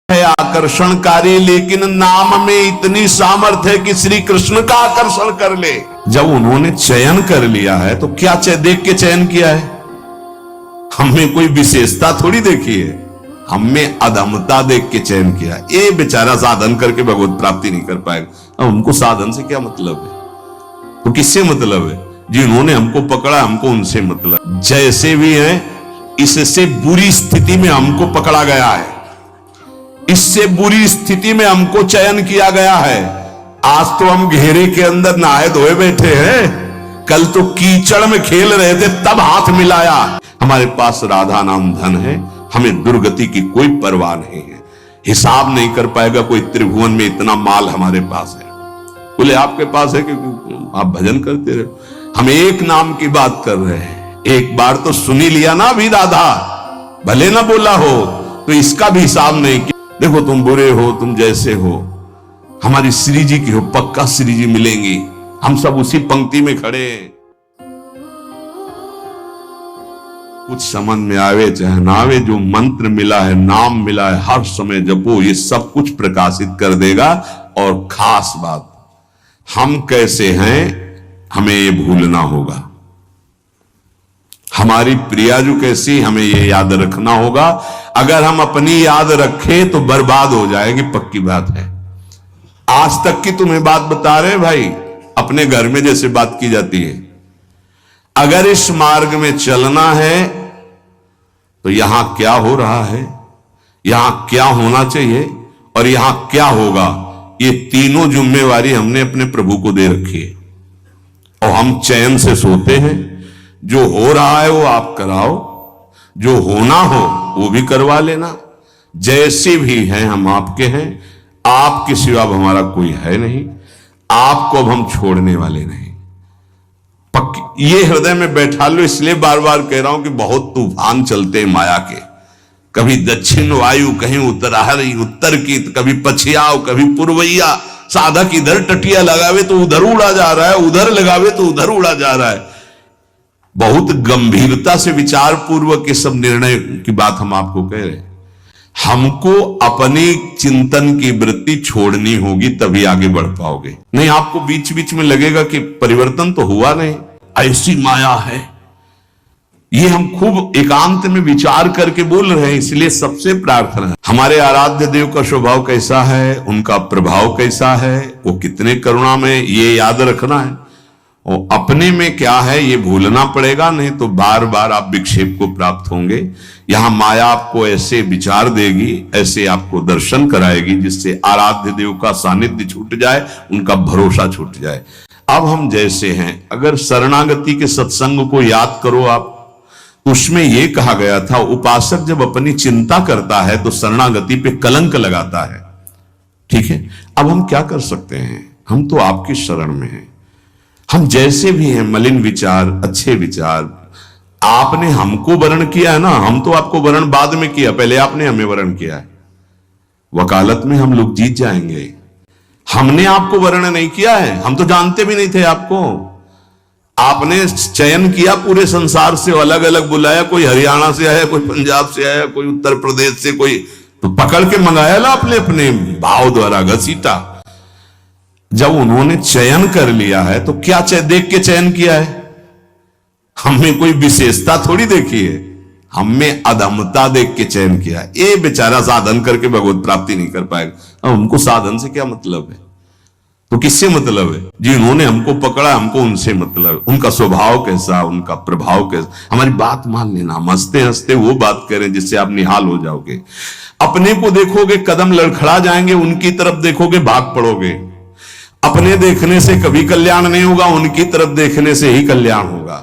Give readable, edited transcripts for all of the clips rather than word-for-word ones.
है आकर्षणकारी, लेकिन नाम में इतनी सामर्थ्य है कि श्री कृष्ण का आकर्षण कर ले। जब उन्होंने चयन कर लिया है तो क्या देख के चयन किया है? हमने कोई विशेषता थोड़ी देखी है, हमने अधमता देख के चयन किया। ये बेचारा साधन करके भगवत प्राप्ति नहीं कर पाएगा। अब हमको साधन से क्या मतलब है? तो किससे मतलब है? जिन्होंने हमको पकड़ा हमको उनसे मतलब। जैसे भी है, इससे बुरी स्थिति में हमको पकड़ा गया है, इससे बुरी स्थिति में हमको चयन किया गया है। आज तो हम घेरे के अंदर नहाए धोए बैठे हैं, कल तो कीचड़ में खेल रहे थे तब हाथ मिलाया। हमारे पास राधा नाम धन है, हमें दुर्गति की कोई परवाह नहीं है। हिसाब नहीं कर पाएगा कोई त्रिभुवन में इतना माल हमारे पास है। बोले आपके पास है क्योंकि आप भजन करते रहे। हम एक नाम की बात कर रहे हैं, एक बार तो सुनी लिया ना अभी राधा, भले ना बोला हो तो इसका भी हिसाब नहीं किया। देखो तुम बुरे हो, तुम जैसे हो, हमारी श्री जी की हो, पक्का श्री जी मिलेंगी। हम सब उसी पंक्ति में खड़े हैं। कुछ समझ में आवे चाहे ना आवे, जो मंत्र मिला है, नाम मिला है, हर समय जपो, ये सब कुछ प्रकाशित कर देगा। और खास बात, हम कैसे हैं हमें ये भूलना होगा। हमारी प्रियाजू कैसी हमें ये याद रखना होगा। अगर हम अपनी याद रखें तो बर्बाद हो जाएगी, पक्की बात है। आज तक की तुम्हें बात बता रहे भाई, अपने घर में जैसे बात की जाती है। अगर इस मार्ग में चलना है तो यहां क्या हो रहा है, यहां क्या होना चाहिए और यहां क्या होगा, ये तीनों जिम्मेवारी हमने अपने प्रभु को दे रखी है। और हम चैन से सोते हैं। जो हो रहा है वो आप कराओ, जो होना हो वो भी करवा लेना। जैसे भी हैं हम आपके हैं, आपके सिवा अब हमारा कोई है नहीं। आपको अब हम छोड़ने वाले नहीं, पक्की ये हृदय में बैठा लो। इसलिए बार बार कह रहा हूं कि बहुत तूफान चलते हैं माया के। कभी दक्षिण वायु, कहीं उत्तर की, कभी पछियाव, कभी पूर्वैया। साधक इधर टटिया लगावे तो उधर उड़ा जा रहा है, उधर लगावे तो उधर उड़ा जा रहा है। बहुत गंभीरता से विचार पूर्वक के सब निर्णय की बात हम आपको कह रहे हैं। हमको अपनी चिंतन की वृत्ति छोड़नी होगी, तभी आगे बढ़ पाओगे। नहीं आपको बीच बीच में लगेगा कि परिवर्तन तो हुआ नहीं, ऐसी माया है। ये हम खूब एकांत में विचार करके बोल रहे हैं। इसलिए सबसे प्रार्थना है, हमारे आराध्य देव का स्वभाव कैसा है, उनका प्रभाव कैसा है, वो कितने करुणा में, ये याद रखना है। और अपने में क्या है ये भूलना पड़ेगा, नहीं तो बार बार आप विक्षेप को प्राप्त होंगे। यहां माया आपको ऐसे विचार देगी, ऐसे आपको दर्शन कराएगी, जिससे आराध्य देव का सानिध्य छूट जाए, उनका भरोसा छूट जाए। अब हम जैसे हैं, अगर शरणागति के सत्संग को याद करो आप, उसमें यह कहा गया था, उपासक जब अपनी चिंता करता है तो शरणागति पे कलंक लगाता है। ठीक है, अब हम क्या कर सकते हैं? हम तो आपकी शरण में हैं। हम जैसे भी हैं, मलिन विचार, अच्छे विचार, आपने हमको वर्ण किया है ना, हम तो आपको वर्ण बाद में किया, पहले आपने हमें वर्ण किया है। वकालत में हम लोग जीत जाएंगे। हमने आपको वर्ण नहीं किया है, हम तो जानते भी नहीं थे आपको। आपने चयन किया पूरे संसार से, अलग अलग बुलाया, कोई हरियाणा से आया, कोई पंजाब से आया, कोई उत्तर प्रदेश से, कोई तो पकड़ के मंगाया ला, अपने अपने भाव द्वारा घसीटा। जब उन्होंने चयन कर लिया है तो क्या देख के चयन किया है? हमने कोई विशेषता थोड़ी देखी है, हमने अधमता देख के चयन किया है। ये बेचारा साधन करके भगवत प्राप्ति नहीं कर पाएगा। अब हमको साधन से क्या मतलब है? तो किससे मतलब है? जिन्होंने हमको पकड़ा हमको उनसे मतलब। उनका स्वभाव कैसा, उनका प्रभाव कैसा, हमारी बात मान लेना। हम हंसते हंसते वो बात करें जिससे आप निहाल हो जाओगे। अपने को देखोगे कदम लड़खड़ा जाएंगे, उनकी तरफ देखोगे भाग पड़ोगे। अपने देखने से कभी कल्याण नहीं होगा, उनकी तरफ देखने से ही कल्याण होगा।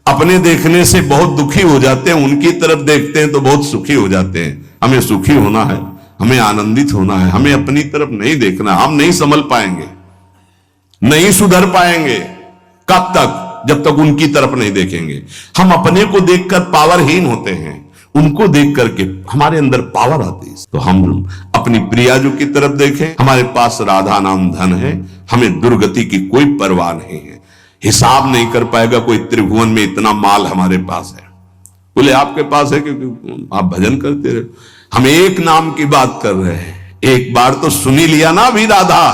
अपने देखने से बहुत दुखी हो जाते हैं, उनकी तरफ देखते हैं तो बहुत सुखी हो जाते हैं। हमें सुखी होना है, हमें आनंदित होना है, हमें अपनी तरफ नहीं देखना। हम नहीं संभल पाएंगे, नहीं सुधर पाएंगे। कब तक? जब तक उनकी तरफ नहीं देखेंगे। हम अपने को देखकर पावरहीन होते हैं, उनको देख करके हमारे अंदर पावर आती है। तो हम अपनी प्रियाजू की तरफ देखें। हमारे पास राधा नाम धन है, हमें दुर्गति की कोई परवाह नहीं है। हिसाब नहीं कर पाएगा कोई त्रिभुवन में इतना माल हमारे पास है। बोले आपके पास है क्योंकि आप भजन करते रहे। हम एक नाम की बात कर रहे हैं, एक बार तो सुनी लिया ना अभी राधा,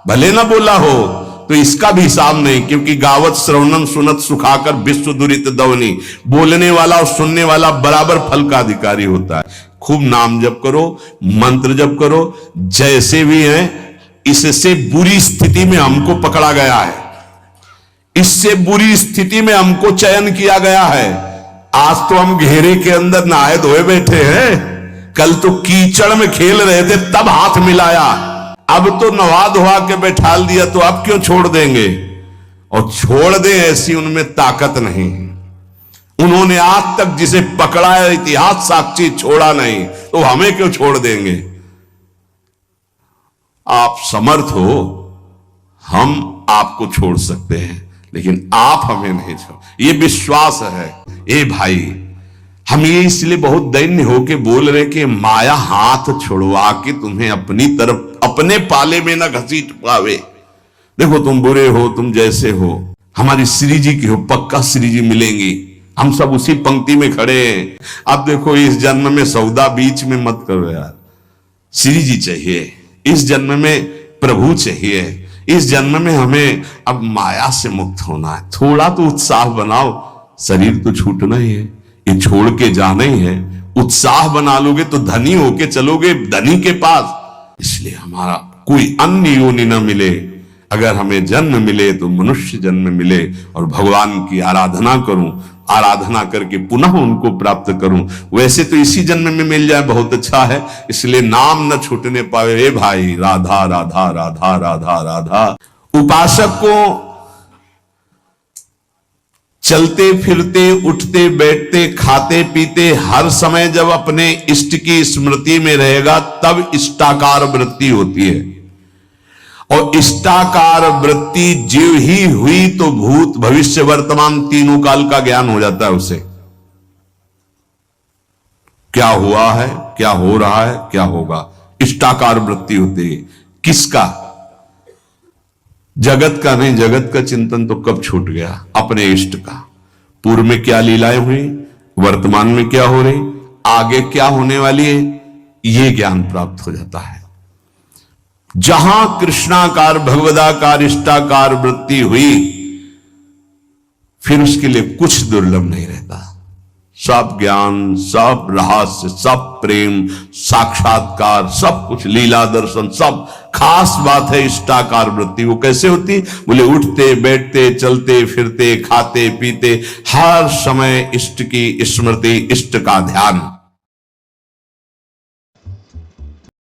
भले ना बोला हो तो इसका भी हिसाब नहीं, क्योंकि गावत श्रवणन सुनत सुखाकर विश्व दुरित दवनी, बोलने वाला और सुनने वाला बराबर फल का अधिकारी होता है। खूब नाम जप करो, मंत्र जप करो, जैसे भी हैं। इससे बुरी स्थिति में हमको पकड़ा गया है, इससे बुरी स्थिति में हमको चयन किया गया है। आज तो हम घेरे के अंदर नहाए धोए बैठे हैं, कल तो कीचड़ में खेल रहे थे तब हाथ मिलाया, अब तो नवा धोवा के बैठाल दिया, तो अब क्यों छोड़ देंगे? और छोड़ दे ऐसी उनमें ताकत नहीं। उन्होंने आज तक जिसे पकड़ा है इतिहास साक्षी छोड़ा नहीं, तो हमें क्यों छोड़ देंगे? आप समर्थ हो, हम आपको छोड़ सकते हैं, लेकिन आप हमें नहीं छोड़। ये विश्वास है। ए भाई, हम ये इसलिए बहुत दैन्य होके बोल रहे कि माया हाथ छुड़वा के तुम्हें अपनी तरफ अपने पाले में ना घसीट पावे। देखो तुम बुरे हो, तुम जैसे हो, हमारी श्री जी की हो, पक्का श्री जी मिलेंगी, हम सब उसी पंक्ति में खड़े हैं। अब देखो इस जन्म में सौदा बीच में मत करो यार, श्री जी चाहिए, इस जन्म में प्रभु चाहिए, इस जन्म में हमें अब माया से मुक्त होना है। थोड़ा तो उत्साह बनाओ, शरीर तो छूटना ही है, ये छोड़ के जाना ही है। उत्साह बना लोगे तो धनी होके चलोगे धनी के पास। इसलिए हमारा कोई अन्य योनि न मिले, अगर हमें जन्म मिले तो मनुष्य जन्म मिले और भगवान की आराधना करूं, आराधना करके पुनः उनको प्राप्त करूं। वैसे तो इसी जन्म में मिल जाए बहुत अच्छा है, इसलिए नाम न छूटने पावे। हे भाई, राधा राधा राधा राधा राधा। उपासक को चलते फिरते उठते बैठते खाते पीते हर समय जब अपने इष्ट की स्मृति में रहेगा तब इष्टाकार वृत्ति होती है। और इष्टाकार वृत्ति जीव ही हुई तो भूत भविष्य वर्तमान तीनों काल का ज्ञान हो जाता है उसे। क्या हुआ है, क्या हो रहा है, क्या होगा, इष्टाकार वृत्ति होती है। किसका? जगत का नहीं, जगत का चिंतन तो कब छूट गया, अपने इष्ट का। पूर्व में क्या लीलाएं हुई, वर्तमान में क्या हो रही, आगे क्या होने वाली है, यह ज्ञान प्राप्त हो जाता है। जहां कृष्णाकार भगवदाकार इष्टाकार वृत्ति हुई, फिर उसके लिए कुछ दुर्लभ नहीं रहता। सब ज्ञान, सब रहस्य, सब प्रेम, साक्षात्कार, सब कुछ लीला दर्शन, सब खास बात है इष्टाकार वृत्ति। वो कैसे होती? बोले उठते बैठते चलते फिरते खाते पीते हर समय इष्ट की स्मृति, इष्ट का ध्यान।